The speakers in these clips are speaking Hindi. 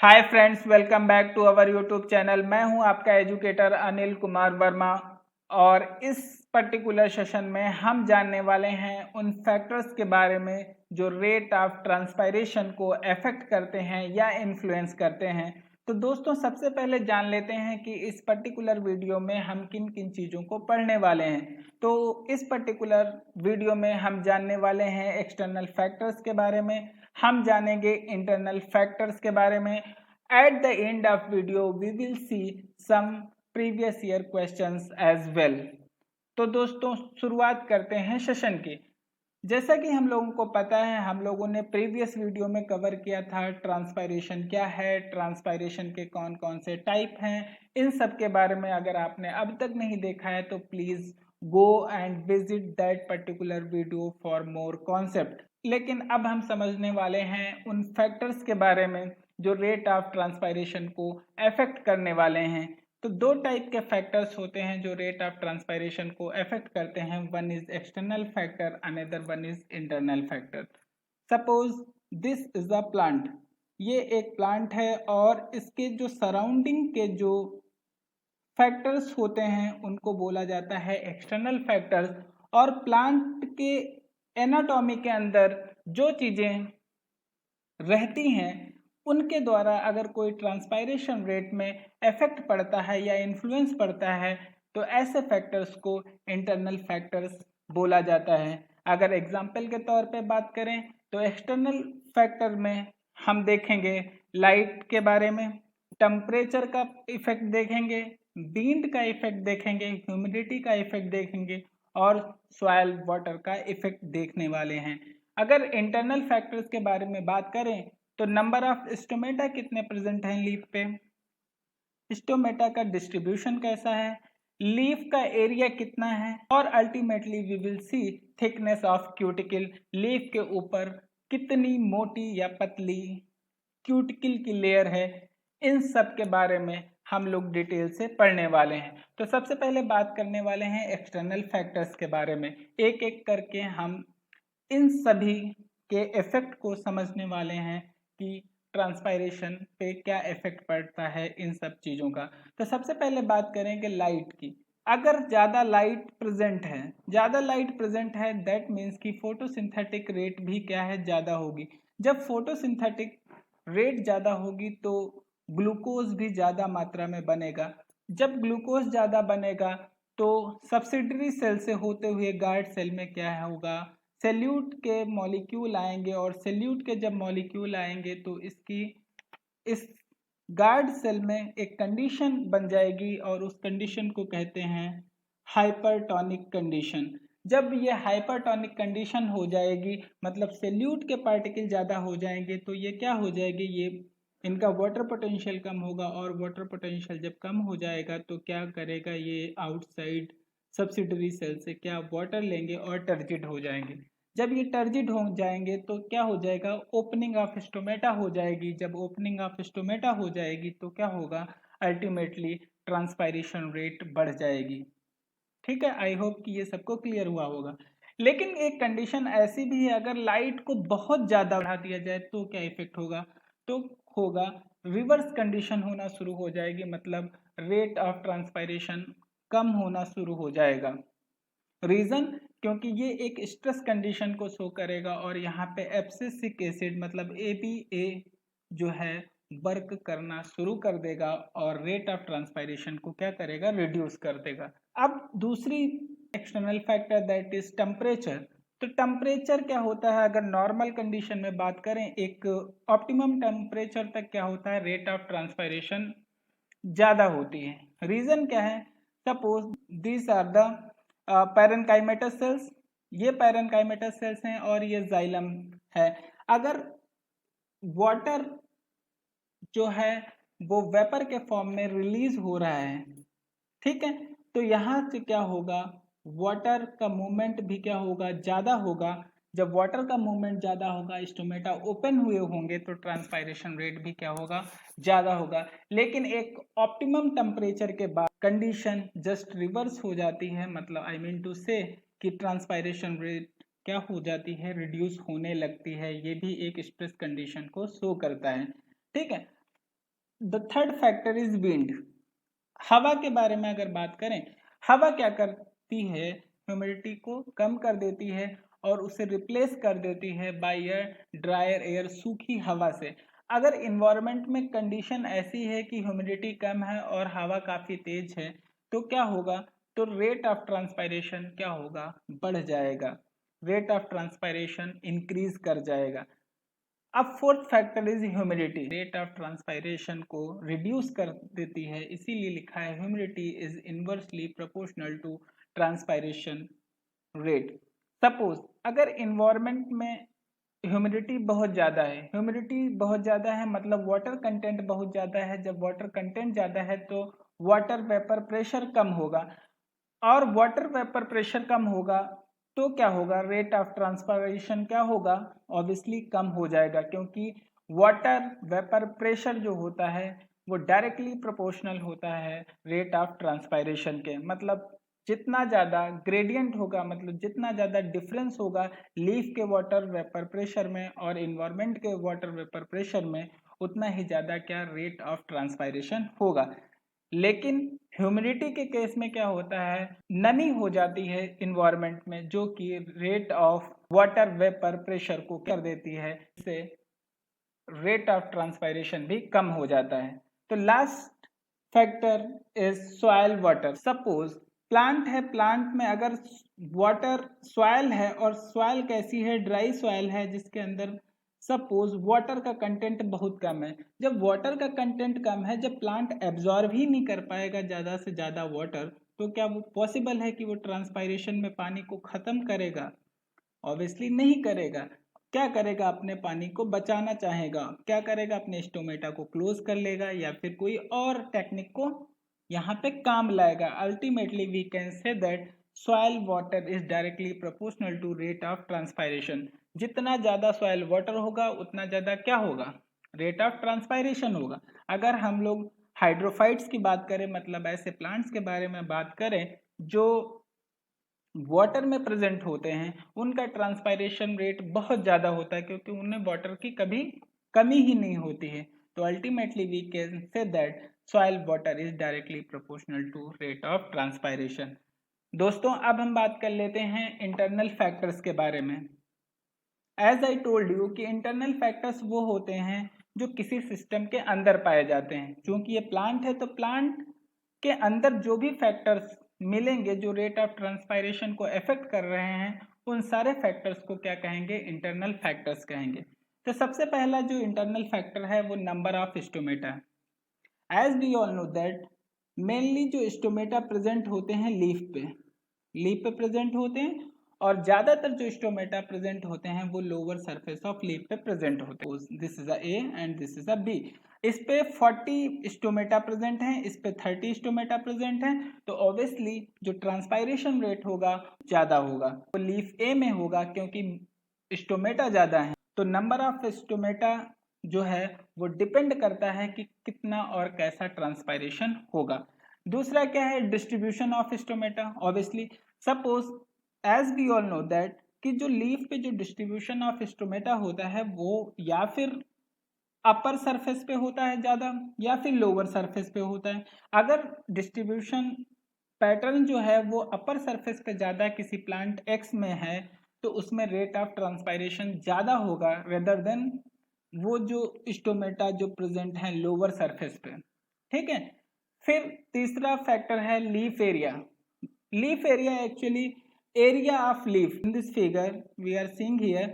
Hi friends, welcome back to our YouTube channel. मैं हूं आपका एजुकेटर अनिल कुमार वर्मा और इस पर्टिकुलर सेशन में हम जानने वाले हैं उन फैक्टर्स के बारे में जो रेट ऑफ ट्रांसपायरेशन को अफेक्ट करते हैं या इन्फ्लुएंस करते हैं। तो दोस्तों, सबसे पहले जान लेते हैं कि इस पर्टिकुलर वीडियो में हम किन किन चीज़ों को पढ़ने वाले हैं। तो इस पर्टिकुलर वीडियो में हम जानने वाले हैं एक्सटर्नल फैक्टर्स के बारे में, हम जानेंगे इंटरनल फैक्टर्स के बारे में। At the end of video we will see some previous year questions as well. तो दोस्तों, शुरुआत करते हैं सेशन की। जैसा कि हम लोगों को पता है, हम लोगों ने प्रीवियस वीडियो में कवर किया था ट्रांसपायरेशन क्या है, ट्रांसपायरेशन के कौन कौन से टाइप हैं, इन सब के बारे में। अगर आपने अब तक नहीं देखा है तो please go and visit that particular video for more concept. लेकिन अब हम समझने वाले हैं उन फैक्टर्स के बारे में जो रेट ऑफ ट्रांसपायरेशन को अफेक्ट करने वाले हैं। तो दो टाइप के फैक्टर्स होते हैं जो रेट ऑफ ट्रांसपायरेशन को अफेक्ट करते हैं। One is external factor, another one is internal factor. Suppose this is a plant. ये एक प्लांट है और इसके जो सराउंडिंग के जो फैक्टर्स होते हैं उनको बोला जाता है एक्सटर्नल फैक्टर्स। और प्लांट के एनाटॉमी के अंदर जो चीजें रहती हैं उनके द्वारा अगर कोई ट्रांसपायरेशन रेट में इफेक्ट पड़ता है या इन्फ्लुएंस पड़ता है तो ऐसे फैक्टर्स को इंटरनल फैक्टर्स बोला जाता है। अगर एग्जाम्पल के तौर पे बात करें तो एक्सटर्नल फैक्टर में हम देखेंगे लाइट के बारे में, टेम्परेचर का इफेक्ट देखेंगे, विंड का इफेक्ट देखेंगे, ह्यूमिडिटी का इफेक्ट देखेंगे और सॉइल वाटर का इफेक्ट देखने वाले हैं। अगर इंटरनल फैक्टर्स के बारे में बात करें तो नंबर ऑफ स्टोमेटा कितने प्रेजेंट हैं लीफ पे, स्टोमेटा का डिस्ट्रीब्यूशन कैसा है, लीफ का एरिया कितना है और ultimately we will see thickness of cuticle. Leaf के ऊपर कितनी मोटी या पतली क्यूटिकल की लेयर है, इन सब के बारे में हम लोग डिटेल से पढ़ने वाले हैं। तो सबसे पहले बात करने वाले हैं एक्सटर्नल फैक्टर्स के बारे में। एक एक करके हम इन सभी के इफेक्ट को समझने वाले हैं कि ट्रांसपायरेशन पे क्या इफेक्ट पड़ता है इन सब चीज़ों का। तो सबसे पहले बात करेंगे लाइट की। अगर ज़्यादा लाइट प्रेजेंट है दैट मीन्स कि फोटोसिंथेटिक रेट भी क्या है, ज़्यादा होगी। जब फोटोसिंथेटिक रेट ज़्यादा होगी तो ग्लूकोज भी ज़्यादा मात्रा में बनेगा। जब ग्लूकोज ज़्यादा बनेगा तो सब्सिडरी सेल से होते हुए गार्ड सेल में क्या होगा, सेल्यूट के मॉलिक्यूल आएंगे और सेल्यूट के जब मॉलिक्यूल आएंगे तो इस गार्ड सेल में एक कंडीशन बन जाएगी और उस कंडीशन को कहते हैं हाइपरटोनिक कंडीशन। जब ये हाइपरटोनिक कंडीशन हो जाएगी मतलब सेल्यूट के पार्टिकल ज़्यादा हो जाएंगे तो ये क्या हो जाएगी, ये इनका वाटर पोटेंशियल कम होगा और वाटर पोटेंशियल जब कम हो जाएगा तो क्या करेगा, ये आउटसाइड सब्सिडरी सेल से क्या वाटर लेंगे और टर्जिड हो जाएंगे। जब ये टर्जिड हो जाएंगे तो क्या हो जाएगा, ओपनिंग ऑफ स्टोमेटा हो जाएगी। जब ओपनिंग ऑफ स्टोमेटा हो जाएगी तो क्या होगा, अल्टीमेटली ट्रांसपायरेशन रेट बढ़ जाएगी। ठीक है, आई होप कि ये सबको क्लियर हुआ होगा। लेकिन एक कंडीशन ऐसी भी है, अगर लाइट को बहुत ज़्यादा बढ़ा दिया जाए तो क्या इफेक्ट होगा, तो होगा रिवर्स कंडीशन होना शुरू हो जाएगी, मतलब रेट ऑफ ट्रांसपायरेशन कम होना शुरू हो जाएगा। रीजन, क्योंकि ये एक स्ट्रेस कंडीशन को शो करेगा और यहाँ पे एब्सिसिक एसिड मतलब ABA जो है वर्क करना शुरू कर देगा और रेट ऑफ ट्रांसपायरेशन को क्या करेगा, रिड्यूस कर देगा। अब दूसरी external factor that is temperature. तो टेम्परेचर क्या होता है, अगर नॉर्मल कंडीशन में बात करें एक ऑप्टिमम टेम्परेचर तक क्या होता है, रेट ऑफ ट्रांसपायरेशन ज़्यादा होती है। रीज़न क्या है, suppose this are the parenchymatous cells, ये पैरेनकाइमेटस सेल्स हैं और ये जाइलम है। अगर वाटर जो है वो वेपर के फॉर्म में रिलीज हो रहा है, ठीक है, तो यहाँ से क्या होगा, वाटर का मूवमेंट भी क्या होगा, ज़्यादा होगा। जब वाटर का मूवमेंट ज़्यादा होगा, स्टोमेटा ओपन हुए होंगे तो ट्रांसपायरेशन रेट भी क्या होगा, ज़्यादा होगा। लेकिन एक ऑप्टिमम टेम्परेचर के बाद कंडीशन जस्ट रिवर्स हो जाती है, मतलब आई मीन टू से कि ट्रांसपायरेशन रेट क्या हो जाती है, रिड्यूस होने लगती है। ये भी एक स्ट्रेस कंडीशन को शो करता है। ठीक है, the third factor is wind. हवा के बारे में अगर बात करें, हवा क्या करती है, ह्यूमिडिटी को कम कर देती है और उसे रिप्लेस कर देती है बाय अ ड्रायर एयर, सूखी हवा से। अगर इन्वायरमेंट में कंडीशन ऐसी है कि ह्यूमिडिटी कम है और हवा काफ़ी तेज है तो क्या होगा, तो रेट ऑफ ट्रांसपायरेशन क्या होगा, बढ़ जाएगा, रेट ऑफ ट्रांसपायरेशन इंक्रीज कर जाएगा। अब fourth factor is humidity, rate of transpiration को रिड्यूस कर देती है, इसीलिए लिखा है humidity is inversely proportional to transpiration rate. Suppose अगर इन्वायरमेंट में ह्यूमिडिटी बहुत ज़्यादा है, ह्यूमिडिटी बहुत ज़्यादा है मतलब वाटर कंटेंट बहुत ज़्यादा है, जब वाटर कंटेंट ज़्यादा है तो वाटर वेपर प्रेशर कम होगा, और वाटर वेपर प्रेशर कम होगा तो क्या होगा, रेट ऑफ ट्रांसपायरेशन क्या होगा, ऑब्वियसली कम हो जाएगा, क्योंकि वाटर वेपर प्रेशर जो होता है वो डायरेक्टली प्रोपोर्शनल होता है रेट ऑफ ट्रांसपायरेशन के। मतलब जितना ज़्यादा ग्रेडियंट होगा, मतलब जितना ज़्यादा डिफरेंस होगा लीफ के वाटर वेपर प्रेशर में और इन्वायरमेंट के वाटर वेपर प्रेशर में, उतना ही ज़्यादा क्या रेट ऑफ ट्रांसपायरेशन होगा। लेकिन ह्यूमिडिटी के केस में क्या होता है, नमी हो जाती है इन्वायरमेंट में जो कि rate of water vapour pressure को कर देती है, इससे रेट ऑफ ट्रांसपायरेशन भी कम हो जाता है। तो last factor is soil water. Suppose plant है, प्लांट में अगर वाटर सॉइल है और सॉइल कैसी है, ड्राई सॉइल है जिसके अंदर सपोज वाटर का कंटेंट बहुत कम है। जब वाटर का कंटेंट कम है, जब प्लांट एब्जॉर्ब ही नहीं कर पाएगा ज़्यादा से ज़्यादा वाटर, तो क्या वो पॉसिबल है कि वो ट्रांसपायरेशन में पानी को ख़त्म करेगा? ऑब्वियसली नहीं करेगा। क्या करेगा, अपने पानी को बचाना चाहेगा, क्या करेगा, अपने स्टोमेटा को क्लोज कर लेगा या फिर कोई और टेक्निक को यहाँ पे काम लाएगा। Ultimately we can say that soil water is directly proportional to rate of transpiration. जितना ज़्यादा सॉइल वाटर होगा उतना ज़्यादा क्या होगा, रेट ऑफ ट्रांसपायरेशन होगा। अगर हम लोग हाइड्रोफाइट्स की बात करें, मतलब ऐसे प्लांट्स के बारे में बात करें जो वाटर में प्रेजेंट होते हैं, उनका ट्रांसपायरेशन रेट बहुत ज़्यादा होता है क्योंकि उन्हें वाटर की कभी कमी ही नहीं होती है। तो ultimately we can say that soil water is directly proportional to rate of transpiration. दोस्तों अब हम बात कर लेते हैं इंटरनल फैक्टर्स के बारे में। एज आई टोल्ड यू कि इंटरनल फैक्टर्स वो होते हैं जो किसी सिस्टम के अंदर पाए जाते हैं। क्योंकि ये प्लांट है तो प्लांट के अंदर जो भी फैक्टर्स मिलेंगे जो रेट ऑफ ट्रांसपायरेशन को अफेक्ट कर रहे हैं, उन सारे फैक्टर्स को क्या कहेंगे, इंटरनल फैक्टर्स कहेंगे। तो सबसे पहला जो इंटरनल फैक्टर है वो number of stomata. As we all know that mainly जो स्टोमेटा प्रेजेंट होते हैं लीफ पे प्रेजेंट होते हैं, और ज्यादातर जो स्टोमेटा प्रेजेंट होते हैं वो लोअर सरफेस ऑफ लीफ पे प्रेजेंट होते हैं। This is a A and this is a B. इस पे 40 स्टोमेटा प्रेजेंट हैं, इस पे 30 स्टोमेटा प्रेजेंट हैं, तो ऑब्वियसली जो ट्रांसपायरेशन रेट होगा ज्यादा होगा, वो लीफ ए में होगा क्योंकि स्टोमेटा ज्यादा है। तो नंबर ऑफ स्टोमेटा जो है वो डिपेंड करता है कि कितना और कैसा ट्रांसपायरेशन होगा। दूसरा क्या है, distribution of stomata. Obviously suppose as we all know that कि जो लीफ पे जो डिस्ट्रीब्यूशन ऑफ स्टोमेटा होता है वो या फिर अपर सरफेस पे होता है ज़्यादा या फिर लोअर सरफेस पे होता है। अगर डिस्ट्रीब्यूशन पैटर्न जो है वो अपर सरफेस पे ज़्यादा किसी प्लांट एक्स में है तो उसमें रेट ऑफ ट्रांसपायरेशन ज़्यादा होगा रेदर देन वो जो स्टोमेटा जो प्रेजेंट है लोअर सरफेस पे। ठीक है। फिर तीसरा फैक्टर है leaf area. Leaf area actually area of leaf। in this figure we are seeing here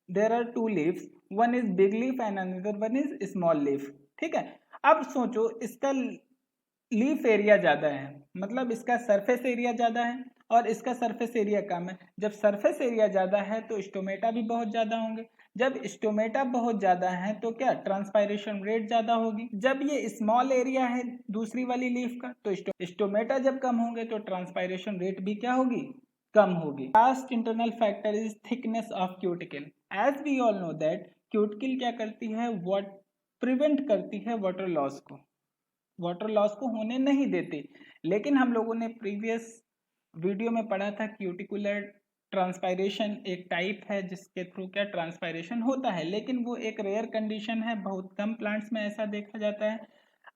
there are two leaves, one is big leaf and another one is small leaf। ठीक है। अब सोचो इसका लीफ एरिया ज्यादा है, मतलब इसका सरफेस एरिया ज्यादा है और इसका सरफेस एरिया कम है। जब सरफेस एरिया ज्यादा है तो स्टोमेटा भी बहुत ज्यादा होंगे। जब स्टोमेटा बहुत ज्यादा है तो क्या ट्रांसपायरेशन रेट ज्यादा होगी। जब ये स्मॉल एरिया है दूसरी वाली लीफ का तो स्टोमेटा जब कम होंगे तो ट्रांसपायरेशन रेट भी क्या होगी, कम होगी। Last internal factor is thickness of cuticle. As we all know that cuticle क्या करती है, व्हाट प्रिवेंट करती है वाटर लॉस को, वाटर लॉस को होने नहीं देती। लेकिन हम लोगों ने प्रीवियस वीडियो में पढ़ा था क्यूटिकुलर ट्रांसपायरेशन एक टाइप है जिसके थ्रू क्या ट्रांसपायरेशन होता है, लेकिन वो एक रेयर कंडीशन है, बहुत कम प्लांट्स में ऐसा देखा जाता है।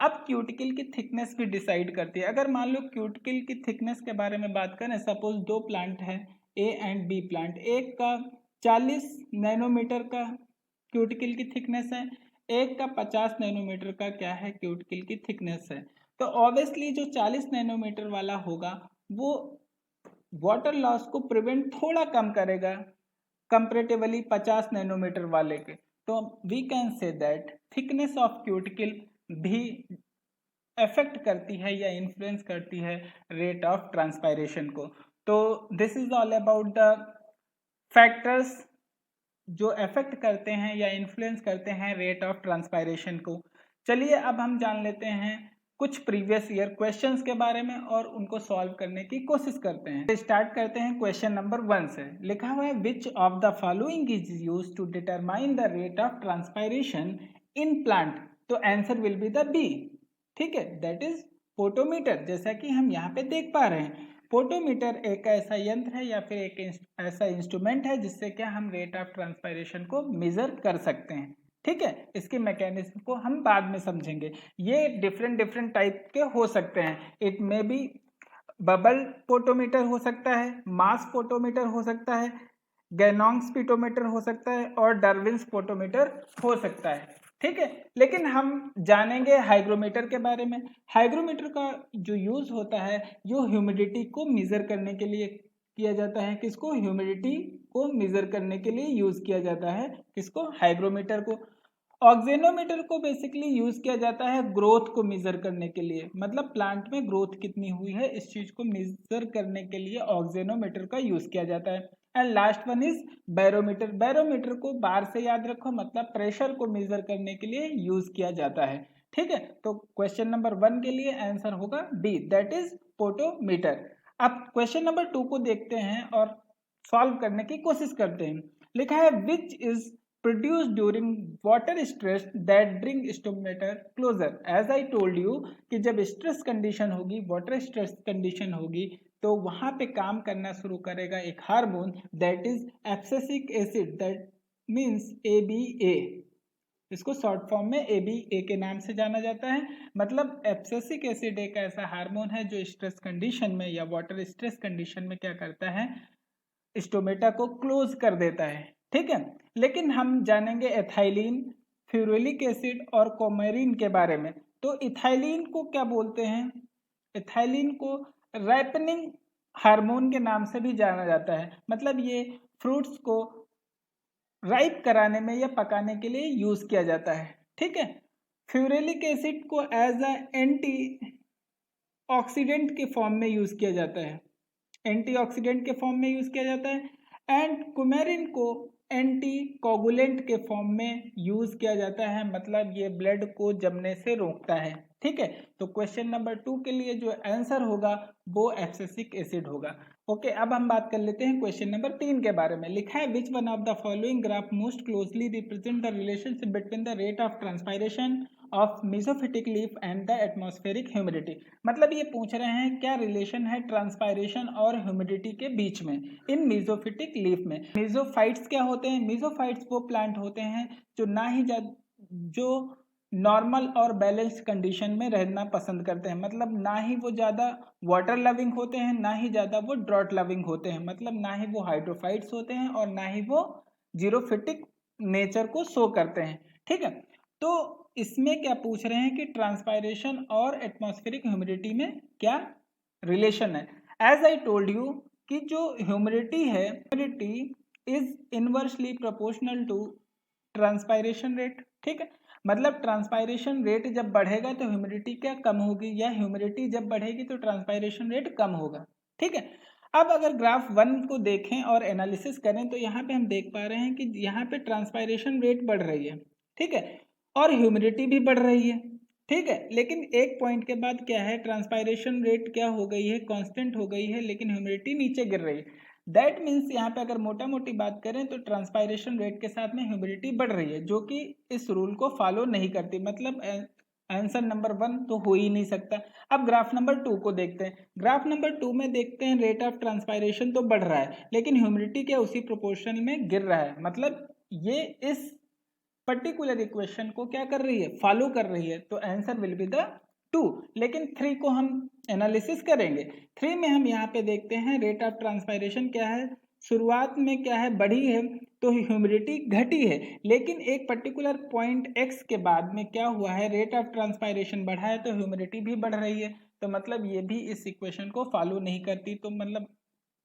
अब क्यूटिकल की थिकनेस भी डिसाइड करती है। अगर मान लो क्यूटिकल की थिकनेस के बारे में बात करें, सपोज दो प्लांट है ए एंड बी प्लांट, एक का 40 नैनोमीटर का क्यूटिकल की थिकनेस है, एक का 50 नैनोमीटर का क्या है क्यूटिकल की थिकनेस है। तो ऑब्वियसली जो 40 नैनोमीटर वाला होगा वो वाटर लॉस को प्रिवेंट थोड़ा कम करेगा कंपेरेटिवली 50 नैनोमीटर वाले के। तो we can say that thickness of cuticle भी अफेक्ट करती है या इन्फ्लुएंस करती है रेट ऑफ ट्रांसपायरेशन को। तो this is all about the factors जो अफेक्ट करते हैं या इन्फ्लुएंस करते हैं रेट ऑफ ट्रांसपायरेशन को। चलिए अब हम जान लेते हैं कुछ प्रीवियस ईयर क्वेश्चंस के बारे में और उनको सॉल्व करने की कोशिश करते हैं। स्टार्ट करते हैं क्वेश्चन नंबर 1 से। लिखा हुआ है which of the following is used to determine the rate of transpiration in plant. तो answer will be the B, ठीक है, दैट इज फोटोमीटर। जैसा कि हम यहाँ पे देख पा रहे हैं, फोटोमीटर एक ऐसा यंत्र है या फिर एक ऐसा इंस्ट्रूमेंट है जिससे क्या हम रेट ऑफ ट्रांसपायरेशन को मेजर कर सकते हैं, ठीक है। इसके मैकेनिज्म को हम बाद में समझेंगे। ये डिफरेंट टाइप के हो सकते हैं। It may be bubble photometer हो सकता है, मास फोटोमीटर हो सकता है, गैनोंग स्पीडोमीटर हो सकता है और डार्विन्स फोटोमीटर हो सकता है, ठीक है। लेकिन हम जानेंगे हाइग्रोमीटर के बारे में। हाइग्रोमीटर का जो यूज होता है जो ह्यूमिडिटी को मेजर करने के लिए किया जाता है। किसको? ह्यूमिडिटी को मेजर करने के लिए यूज किया जाता है। किसको? हाइग्रोमीटर को। ऑक्सीनोमीटर को बेसिकली यूज किया जाता है ग्रोथ को मेजर करने के लिए, मतलब प्लांट में ग्रोथ कितनी हुई है इस चीज को मेजर करने के लिए ऑक्सीनोमीटर का यूज किया जाता है। And last one is barometer. Barometer को बार से याद रखो, मतलब प्रेशर को मेजर करने के लिए यूज किया जाता है, ठीक है। तो क्वेश्चन नंबर 1 के लिए आंसर होगा डी, दैट इज फोटोमीटर। अब क्वेश्चन नंबर 2 को देखते हैं और सॉल्व करने की कोशिश करते हैं। लिखा है which is produced during water stress that bring stomator closer। as I told you कि जब स्ट्रेस कंडीशन होगी, वाटर स्ट्रेस कंडीशन होगी, तो वहां पे काम करना शुरू करेगा एक hormone that is abscisic acid, that means ABA। इसको शॉर्ट फॉर्म में ABA के नाम से जाना जाता है। मतलब एब्सिसिक एसिड एक ऐसा हार्मोन है जो स्ट्रेस कंडीशन में या वाटर स्ट्रेस कंडीशन में क्या करता है, स्टोमेटा को क्लोज कर देता है, ठीक है। लेकिन हम जानेंगे एथाइलिन, फ्यूरिक एसिड और कोमेरिन के बारे में। तो इथाइलिन को क्या बोलते हैं? इथाइलिन को रैपनिंग हार्मोन के नाम से भी जाना जाता है। मतलब ये फ्रूट्स को राइप कराने में या पकाने के लिए यूज किया जाता है, ठीक है। फ्यूरिक एसिड को एज अ एंटी ऑक्सीडेंट के फॉर्म में यूज किया जाता है, एंटीऑक्सीडेंट के फॉर्म में यूज किया जाता है। एंड कुमेरिन को एंटी कोगुलेंट के फॉर्म में यूज किया जाता है, मतलब ये ब्लड को जमने से रोकता है, ठीक है। तो क्वेश्चन नंबर 2 के लिए जो आंसर होगा वो एब्सिसिक एसिड होगा। ओके, अब हम बात कर लेते हैं क्वेश्चन नंबर 3 के बारे में। लिखा है which one of the following graph most closely represent the relationship between the rate of transpiration of mesophytic leaf and the atmospheric humidity. मतलब ये पूछ रहे हैं क्या रिलेशन है ट्रांसपायरेशन और ह्यूमिडिटी के बीच में इन मेसोफिटिक लीफ में। मेसोफाइट्स क्या होते हैं? मेसोफाइट्स वो प्लांट होते हैं जो जो नॉर्मल और बैलेंस्ड कंडीशन में रहना पसंद करते हैं। मतलब ना ही वो ज़्यादा वाटर लविंग होते हैं, ना ही ज़्यादा वो ड्रॉट लविंग होते हैं। मतलब ना ही वो हाइड्रोफाइट्स होते हैं और ना ही वो जीरोफिटिक नेचर को शो करते हैं, ठीक है। तो इसमें क्या पूछ रहे हैं कि ट्रांसपायरेशन और एटमॉस्फेरिक ह्यूमिडिटी में क्या रिलेशन है। एज आई टोल्ड यू कि जो ह्यूमिडिटी है, humidity is inversely proportional to transpiration rate, ठीक है। मतलब ट्रांसपायरेशन रेट जब बढ़ेगा तो ह्यूमिडिटी क्या कम होगी, या ह्यूमिडिटी जब बढ़ेगी तो ट्रांसपायरेशन रेट कम होगा, ठीक है। अब अगर ग्राफ 1 को देखें और एनालिसिस करें तो यहाँ पे हम देख पा रहे हैं कि यहाँ पे ट्रांसपायरेशन रेट बढ़ रही है, ठीक है, और ह्यूमिडिटी भी बढ़ रही है, ठीक है। लेकिन एक पॉइंट के बाद क्या है, ट्रांसपायरेशन रेट क्या हो गई है, कांस्टेंट हो गई है, लेकिन ह्यूमिडिटी नीचे गिर रही है। दैट मीन्स यहाँ पे अगर मोटा मोटी बात करें तो ट्रांसपायरेशन रेट के साथ में ह्यूमिडिटी बढ़ रही है, जो कि इस रूल को फॉलो नहीं करती। मतलब आंसर नंबर 1 तो हो ही नहीं सकता। अब ग्राफ नंबर 2 को देखते हैं। ग्राफ नंबर 2 में देखते हैं रेट ऑफ ट्रांसपायरेशन तो बढ़ रहा है, लेकिन ह्यूमिडिटी क्या उसी प्रोपोर्शन में गिर रहा है। मतलब ये इस पर्टिकुलर इक्वेशन को क्या कर रही है, फॉलो कर रही है, तो आंसर विल बी द 2। लेकिन 3 को हम एनालिसिस करेंगे। 3 में हम यहाँ पे देखते हैं रेट ऑफ ट्रांसपायरेशन क्या है, शुरुआत में क्या है, बढ़ी है, तो ह्यूमिडिटी घटी है, लेकिन एक पर्टिकुलर पॉइंट x के बाद में क्या हुआ है, रेट ऑफ ट्रांसपायरेशन बढ़ा है तो ह्यूमिडिटी भी बढ़ रही है, तो मतलब ये भी इस इक्वेशन को फॉलो नहीं करती, तो मतलब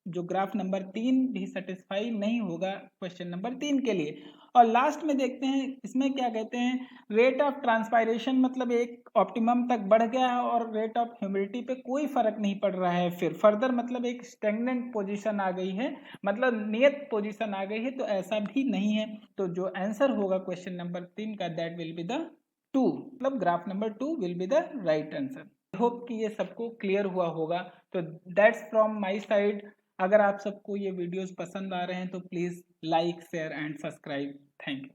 जो ग्राफ नंबर 3 भी सेटिस्फाई नहीं होगा क्वेश्चन नंबर 3 के लिए। और लास्ट में देखते हैं इसमें क्या कहते हैं, रेट ऑफ ट्रांसपायरेशन मतलब एक ऑप्टिमम तक बढ़ गया है और रेट ऑफ ह्यूमिडिटी पे कोई फर्क नहीं पड़ रहा है, फिर फर्दर मतलब एक स्टेगनेंट पोजीशन आ गई है, मतलब नियत पोजीशन आ गई है, तो ऐसा भी नहीं है। तो जो आंसर होगा क्वेश्चन नंबर 3 का दैट विल बी द 2, मतलब graph number 2 will be the right answer. I hope कि ये सबको क्लियर हुआ होगा। तो दैट्स फ्रॉम माय साइड। अगर आप सबको ये वीडियोस पसंद आ रहे हैं तो please like share and subscribe. Thank you.